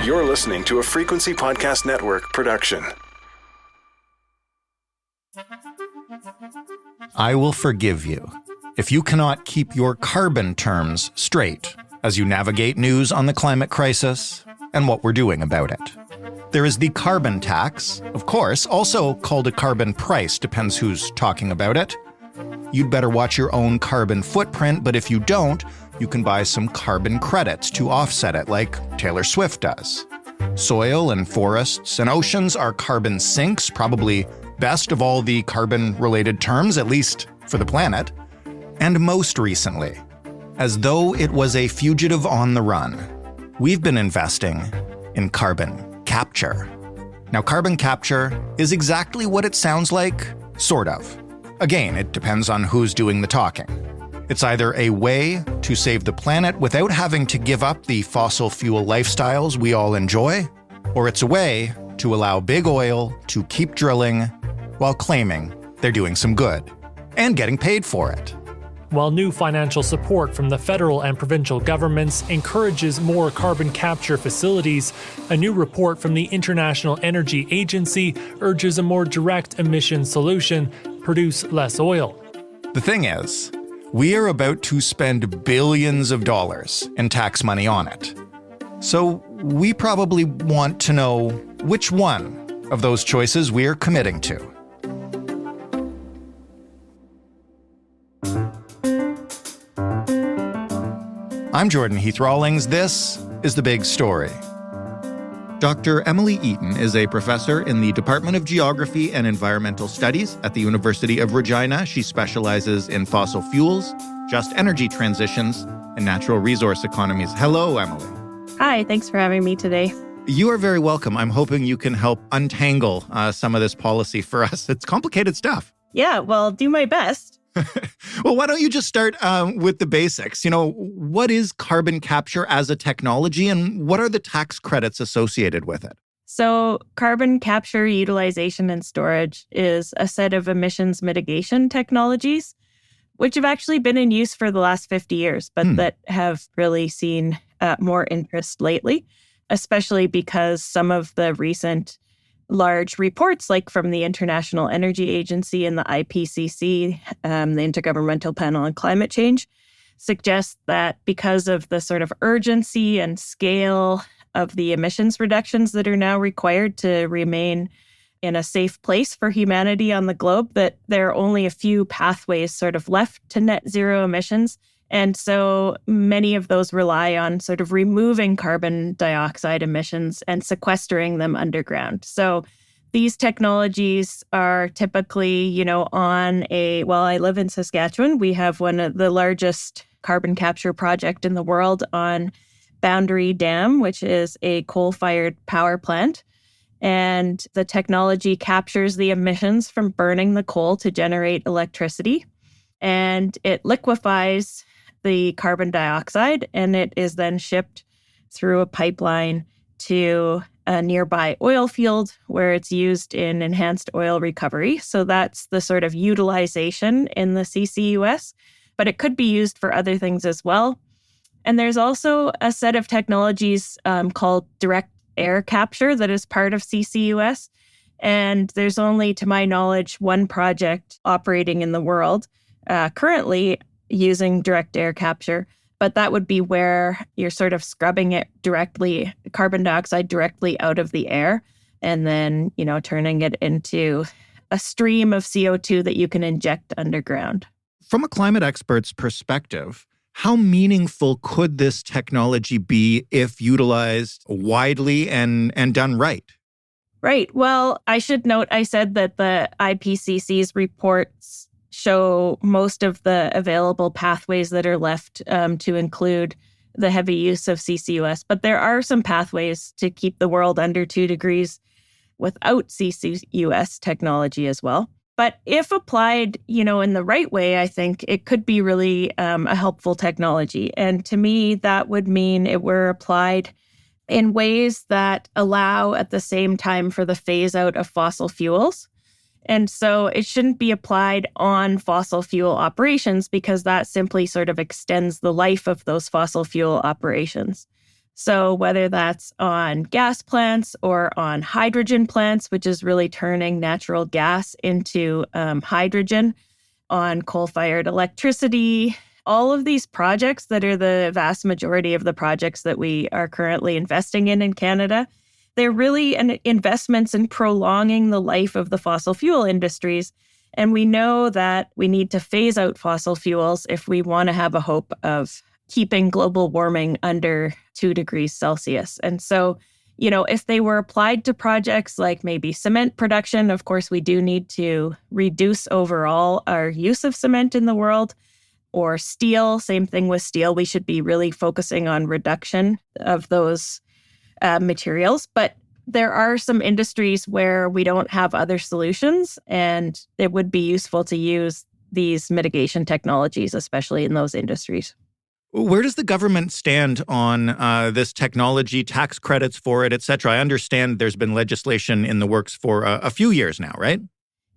You're listening to a Frequency Podcast Network production. I will forgive you if you cannot keep your carbon terms straight as you navigate news on the climate crisis and what we're doing about it. There is the carbon tax, of course, also called a carbon price, depends who's talking about it. You'd better watch your own carbon footprint, but if you don't, you can buy some carbon credits to offset it, like Taylor Swift does. Soil and forests and oceans are carbon sinks, probably best of all the carbon-related terms, at least for the planet. And most recently, as though it was a fugitive on the run, we've been investing in carbon capture. Now, carbon capture is exactly what it sounds like, sort of. Again, it depends on who's doing the talking. It's either a way to save the planet without having to give up the fossil fuel lifestyles we all enjoy, or it's a way to allow big oil to keep drilling while claiming they're doing some good and getting paid for it. While new financial support from the federal and provincial governments encourages more carbon capture facilities, a new report from the International Energy Agency urges a more direct emission solution: produce less oil. The thing is, we are about to spend billions of dollars in tax money on it. So we probably want to know which one of those choices we're committing to. I'm Jordan Heath-Rawlings. This is The Big Story. Dr. Emily Eaton is a professor in the Department of Geography and Environmental Studies at the University of Regina. She specializes in fossil fuels, just energy transitions, and natural resource economies. Hello, Emily. Hi, thanks for having me today. You are very welcome. I'm hoping you can help untangle some of this policy for us. It's complicated stuff. Yeah, well, I'll do my best. Well, why don't you just start with the basics? You know, what is carbon capture as a technology, and what are the tax credits associated with it? So carbon capture, utilization, and storage is a set of emissions mitigation technologies, which have actually been in use for the last 50 years, but that have really seen more interest lately, especially because some of the recent large reports, like from the International Energy Agency and the IPCC, the Intergovernmental Panel on Climate Change, suggest that because of the sort of urgency and scale of the emissions reductions that are now required to remain in a safe place for humanity on the globe, that there are only a few pathways sort of left to net zero emissions. And so many of those rely on sort of removing carbon dioxide emissions and sequestering them underground. So these technologies are typically, I live in Saskatchewan. We have one of the largest carbon capture project in the world on Boundary Dam, which is a coal-fired power plant. And the technology captures the emissions from burning the coal to generate electricity. And it liquefies the carbon dioxide, and it is then shipped through a pipeline to a nearby oil field where it's used in enhanced oil recovery. So that's the sort of utilization in the CCUS, but it could be used for other things as well. And there's also a set of technologies called direct air capture that is part of CCUS. And there's only, to my knowledge, one project operating in the world currently using direct air capture, but that would be where you're sort of scrubbing it directly, carbon dioxide directly out of the air, and then, turning it into a stream of CO2 that you can inject underground. From a climate expert's perspective, how meaningful could this technology be if utilized widely and done right? Right. Well, I should note, I said that the IPCC's reports show most of the available pathways that are left to include the heavy use of CCUS. But there are some pathways to keep the world under 2 degrees without CCUS technology as well. But if applied, in the right way, I think it could be really a helpful technology. And to me, that would mean it were applied in ways that allow at the same time for the phase out of fossil fuels. And so it shouldn't be applied on fossil fuel operations because that simply sort of extends the life of those fossil fuel operations. So whether that's on gas plants or on hydrogen plants, which is really turning natural gas into hydrogen, on coal-fired electricity, all of these projects that are the vast majority of the projects that we are currently investing in Canada, they're really investments in prolonging the life of the fossil fuel industries. And we know that we need to phase out fossil fuels if we want to have a hope of keeping global warming under 2 degrees Celsius. And so, if they were applied to projects like maybe cement production, of course, we do need to reduce overall our use of cement in the world, or steel, same thing with steel. We should be really focusing on reduction of those materials. But there are some industries where we don't have other solutions, and it would be useful to use these mitigation technologies, especially in those industries. Where does the government stand on this technology, tax credits for it, et cetera? I understand there's been legislation in the works for a few years now, right?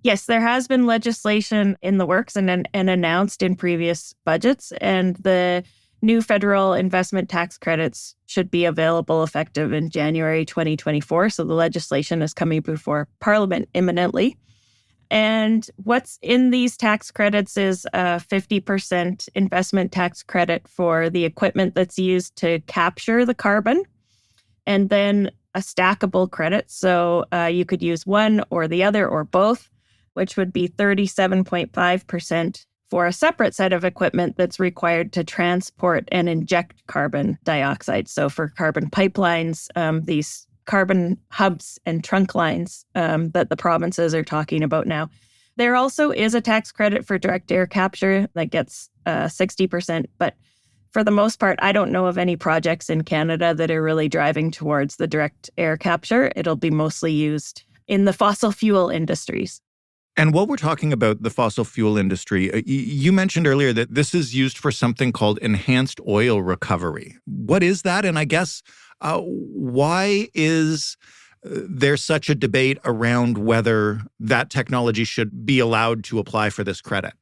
Yes, there has been legislation in the works and announced in previous budgets, and the new federal investment tax credits should be available effective in January 2024. So the legislation is coming before Parliament imminently. And what's in these tax credits is a 50% investment tax credit for the equipment that's used to capture the carbon, and then a stackable credit. So you could use one or the other or both, which would be 37.5% for a separate set of equipment that's required to transport and inject carbon dioxide. So for carbon pipelines, these carbon hubs and trunk lines that the provinces are talking about now. There also is a tax credit for direct air capture that gets 60%. But for the most part, I don't know of any projects in Canada that are really driving towards the direct air capture. It'll be mostly used in the fossil fuel industries. And while we're talking about the fossil fuel industry, you mentioned earlier that this is used for something called enhanced oil recovery. What is that? And I guess why is there such a debate around whether that technology should be allowed to apply for this credit?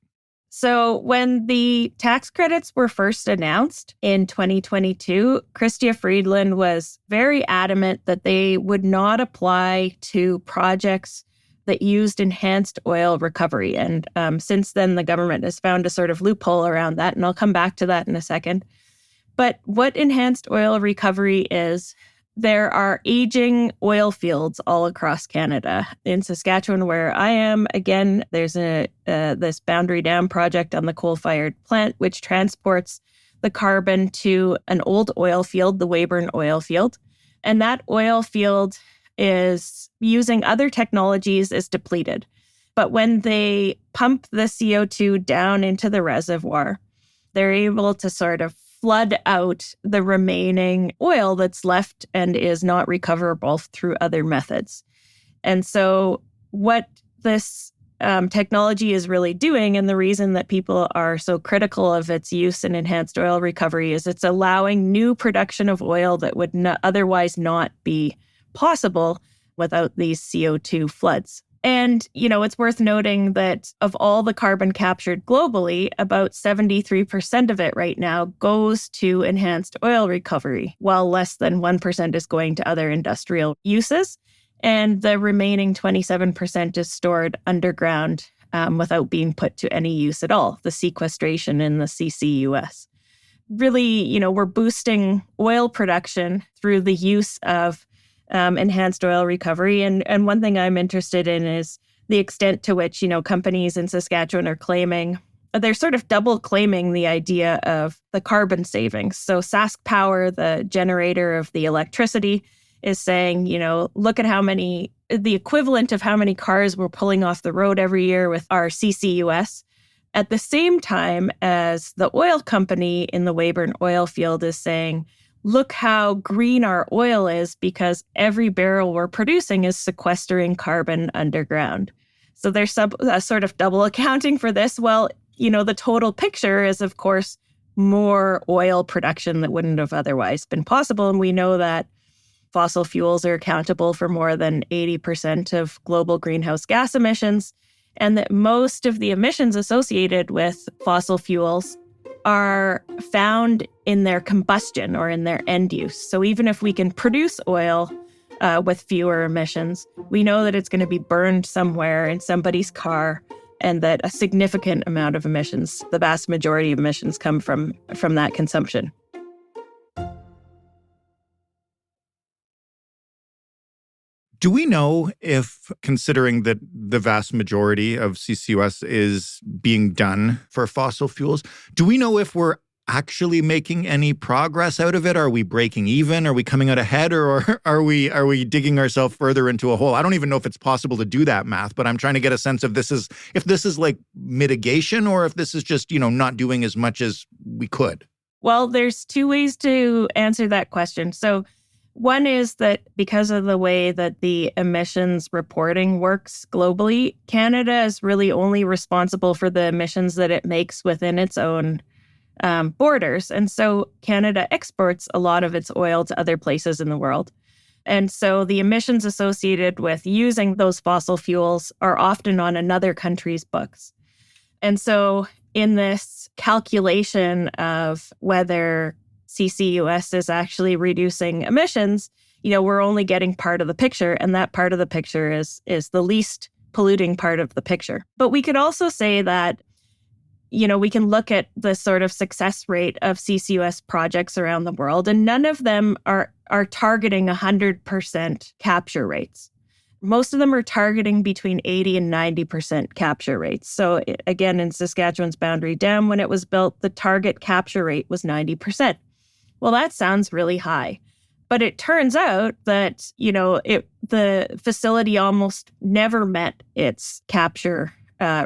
So when the tax credits were first announced in 2022, Chrystia Friedland was very adamant that they would not apply to projects that used enhanced oil recovery. And since then, the government has found a sort of loophole around that, and I'll come back to that in a second. But what enhanced oil recovery is, there are aging oil fields all across Canada. In Saskatchewan, where I am, again, there's this Boundary Dam project on the coal-fired plant, which transports the carbon to an old oil field, the Weyburn oil field. And that oil field is using other technologies is depleted. But when they pump the CO2 down into the reservoir, they're able to sort of flood out the remaining oil that's left and is not recoverable through other methods. And so what this technology is really doing, and the reason that people are so critical of its use in enhanced oil recovery, is it's allowing new production of oil that would otherwise not be possible without these CO2 floods. And, it's worth noting that of all the carbon captured globally, about 73% of it right now goes to enhanced oil recovery, while less than 1% is going to other industrial uses. And the remaining 27% is stored underground without being put to any use at all, the sequestration in the CCUS. Really, we're boosting oil production through the use of enhanced oil recovery. And one thing I'm interested in is the extent to which, companies in Saskatchewan are claiming, they're sort of double claiming the idea of the carbon savings. So Sask Power, the generator of the electricity, is saying, look at the equivalent of how many cars we're pulling off the road every year with our CCUS. At the same time as the oil company in the Weyburn oil field is saying, look how green our oil is because every barrel we're producing is sequestering carbon underground. So there's sort of double accounting for this. Well, the total picture is, of course, more oil production that wouldn't have otherwise been possible. And we know that fossil fuels are accountable for more than 80% of global greenhouse gas emissions, and that most of the emissions associated with fossil fuels are found in their combustion or in their end use. So even if we can produce oil with fewer emissions, we know that it's going to be burned somewhere in somebody's car, and that a significant amount of emissions, the vast majority of emissions, come from that consumption. Do we know if, considering that the vast majority of CCUS is being done for fossil fuels, do we know if we're actually making any progress out of it? Are we breaking even? Are we coming out ahead, or are we digging ourselves further into a hole? I don't even know if it's possible to do that math, but I'm trying to get a sense of if this is like mitigation, or if this is just, not doing as much as we could. Well, there's two ways to answer that question. So one is that because of the way that the emissions reporting works globally, Canada is really only responsible for the emissions that it makes within its own borders. And so Canada exports a lot of its oil to other places in the world. And so the emissions associated with using those fossil fuels are often on another country's books. And so in this calculation of whether CCUS is actually reducing emissions, we're only getting part of the picture, and that part of the picture is the least polluting part of the picture. But we could also say that, we can look at the sort of success rate of CCUS projects around the world, and none of them are targeting 100% capture rates. Most of them are targeting between 80 and 90% capture rates. So again, in Saskatchewan's Boundary Dam, when it was built, the target capture rate was 90%. Well, that sounds really high. But it turns out that, the facility almost never met its capture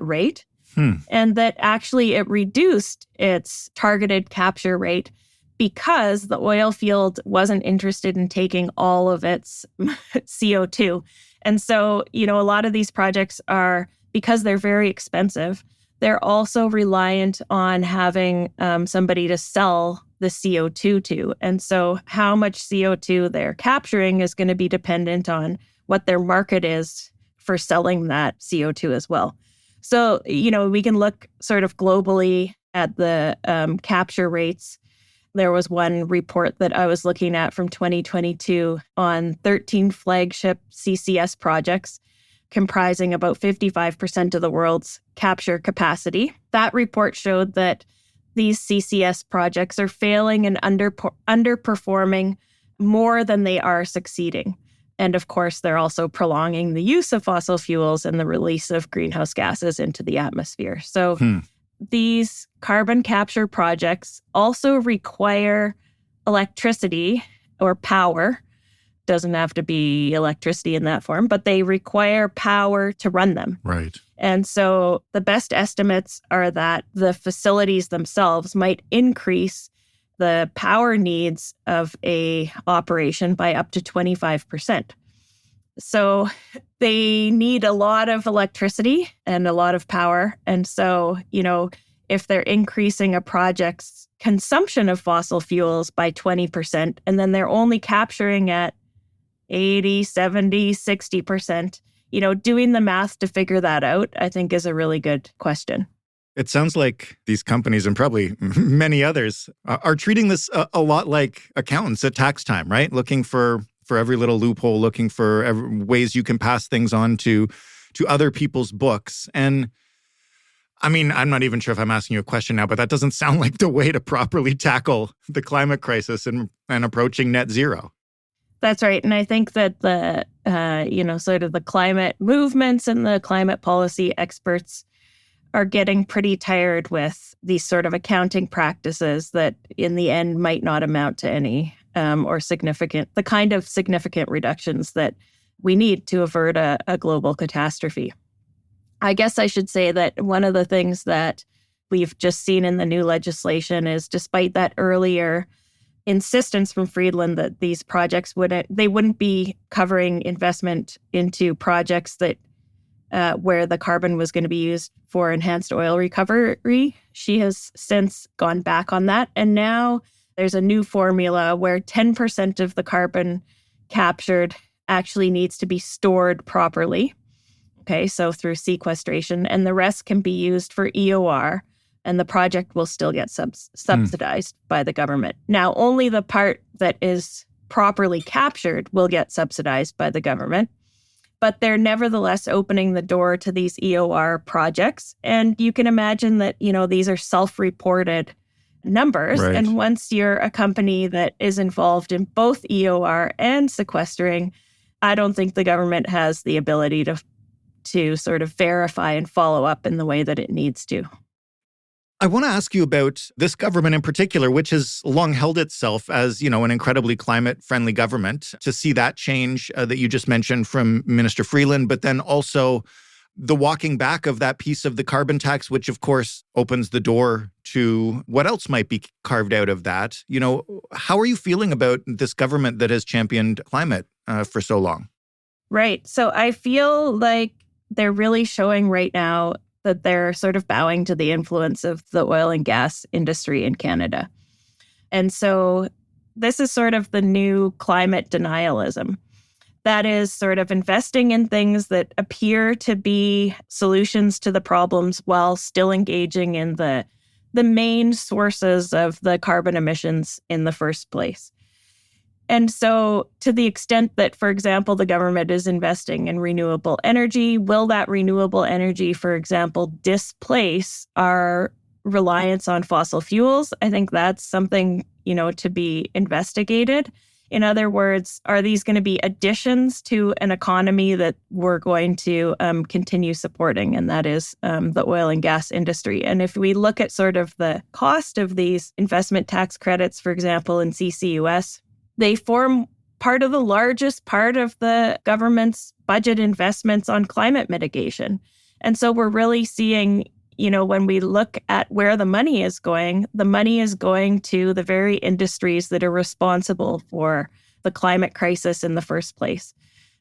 rate. And that actually it reduced its targeted capture rate because the oil field wasn't interested in taking all of its CO2. And so, a lot of these projects are, because they're very expensive, they're also reliant on having somebody to sell the CO2 to. And so how much CO2 they're capturing is going to be dependent on what their market is for selling that CO2 as well. So, we can look sort of globally at the capture rates. There was one report that I was looking at from 2022 on 13 flagship CCS projects comprising about 55% of the world's capture capacity. That report showed that these CCS projects are failing and underperforming more than they are succeeding. And of course, they're also prolonging the use of fossil fuels and the release of greenhouse gases into the atmosphere. So these carbon capture projects also require electricity or power. Doesn't have to be electricity in that form, but they require power to run them. Right. And so the best estimates are that the facilities themselves might increase the power needs of a operation by up to 25%. So they need a lot of electricity and a lot of power. And so, if they're increasing a project's consumption of fossil fuels by 20%, and then they're only capturing at 80, 70, 60%, doing the math to figure that out, I think is a really good question. It sounds like these companies, and probably many others, are treating this a lot like accountants at tax time, right? Looking for every little loophole, looking for ways you can pass things on to other people's books. And I mean, I'm not even sure if I'm asking you a question now, but that doesn't sound like the way to properly tackle the climate crisis and approaching net zero. That's right. And I think that the, sort of the climate movements and the climate policy experts are getting pretty tired with these sort of accounting practices that in the end might not amount to any the kind of significant reductions that we need to avert a global catastrophe. I guess I should say that one of the things that we've just seen in the new legislation is, despite that earlier insistence from Friedland that these projects wouldn't be covering investment into projects that where the carbon was going to be used for enhanced oil recovery. She has since gone back on that. And now there's a new formula where 10% of the carbon captured actually needs to be stored properly. Okay, so through sequestration, and the rest can be used for EOR and the project will still get subsidized by the government. Now, only the part that is properly captured will get subsidized by the government, but they're nevertheless opening the door to these EOR projects. And you can imagine that, these are self-reported numbers. Right. And once you're a company that is involved in both EOR and sequestering, I don't think the government has the ability to sort of verify and follow up in the way that it needs to. I want to ask you about this government in particular, which has long held itself as, an incredibly climate-friendly government. To see that change that you just mentioned from Minister Freeland, but then also the walking back of that piece of the carbon tax, which of course opens the door to what else might be carved out of that. How are you feeling about this government that has championed climate for so long? Right. So I feel like they're really showing right now that they're sort of bowing to the influence of the oil and gas industry in Canada. And so this is sort of the new climate denialism. That is sort of investing in things that appear to be solutions to the problems while still engaging in the main sources of the carbon emissions in the first place. And so to the extent that, for example, the government is investing in renewable energy, will that renewable energy, for example, displace our reliance on fossil fuels? I think that's something, to be investigated. In other words, are these going to be additions to an economy that we're going to continue supporting? And that is the oil and gas industry. And if we look at sort of the cost of these investment tax credits, for example, in CCUS, they form part of the largest part of the government's budget investments on climate mitigation. And so we're really seeing, when we look at where the money is going to the very industries that are responsible for the climate crisis in the first place.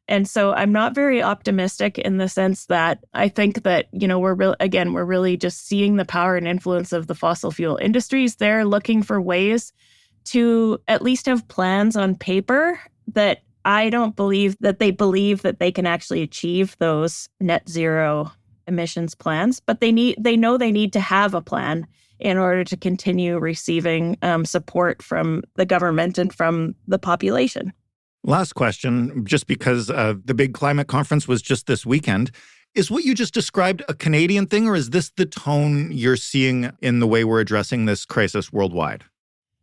And so I'm not very optimistic in the sense that I think that, we're really just seeing the power and influence of the fossil fuel industries. They're looking for ways to at least have plans on paper that I don't believe that they can actually achieve those net zero emissions plans, but they know they need to have a plan in order to continue receiving support from the government and from the population. Last question, just because the big climate conference was just this weekend. Is what you just described a Canadian thing, or is this the tone you're seeing in the way we're addressing this crisis worldwide?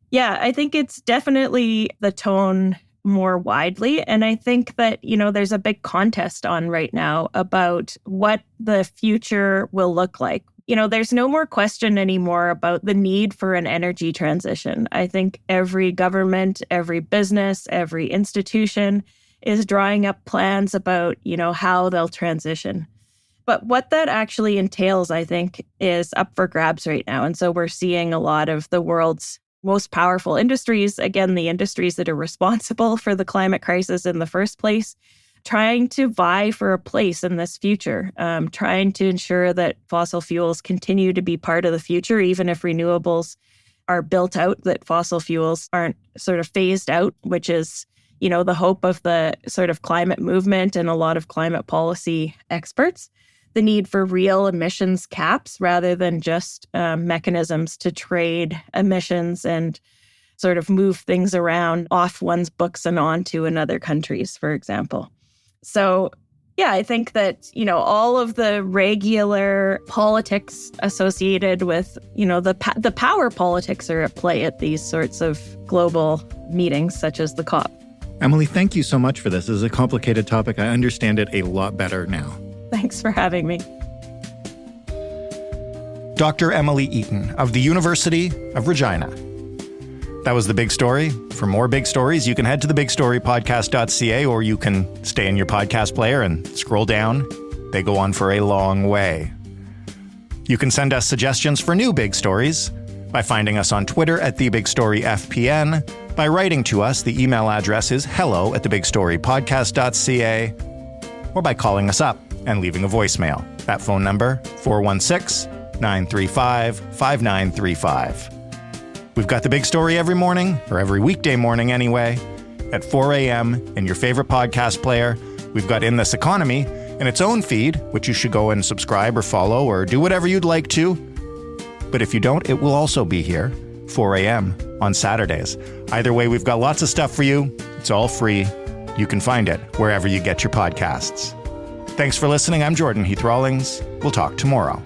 Yeah, I think it's definitely the tone more widely. And I think that, there's a big contest on right now about what the future will look like. There's no more question anymore about the need for an energy transition. I think every government, every business, every institution is drawing up plans about, how they'll transition. But what that actually entails, I think, is up for grabs right now. And so we're seeing a lot of the world's most powerful industries, again, the industries that are responsible for the climate crisis in the first place, trying to vie for a place in this future, trying to ensure that fossil fuels continue to be part of the future, even if renewables are built out, that fossil fuels aren't sort of phased out, which is, the hope of the sort of climate movement and a lot of climate policy experts. The need for real emissions caps rather than just mechanisms to trade emissions and sort of move things around off one's books and onto another country's, for example. So, yeah, I think that, all of the regular politics associated with, the power politics are at play at these sorts of global meetings, such as the COP. Emily, thank you so much for this. This is a complicated topic. I understand it a lot better now. Thanks for having me. Dr. Emily Eaton of the University of Regina. That was The Big Story. For more big stories, you can head to thebigstorypodcast.ca, or you can stay in your podcast player and scroll down. They go on for a long way. You can send us suggestions for new big stories by finding us on Twitter at TheBigStoryFPN, by writing to us. The email address is hello@thebigstorypodcast.ca, or by calling us up and leaving a voicemail. That phone number, 416-935-5935. We've got The Big Story every morning, or every weekday morning anyway, at 4 a.m. in your favorite podcast player. We've got In This Economy in its own feed, which you should go and subscribe or follow or do whatever you'd like to. But if you don't, it will also be here, 4 a.m. on Saturdays. Either way, we've got lots of stuff for you. It's all free. You can find it wherever you get your podcasts. Thanks for listening. I'm Jordan Heath Rawlings. We'll talk tomorrow.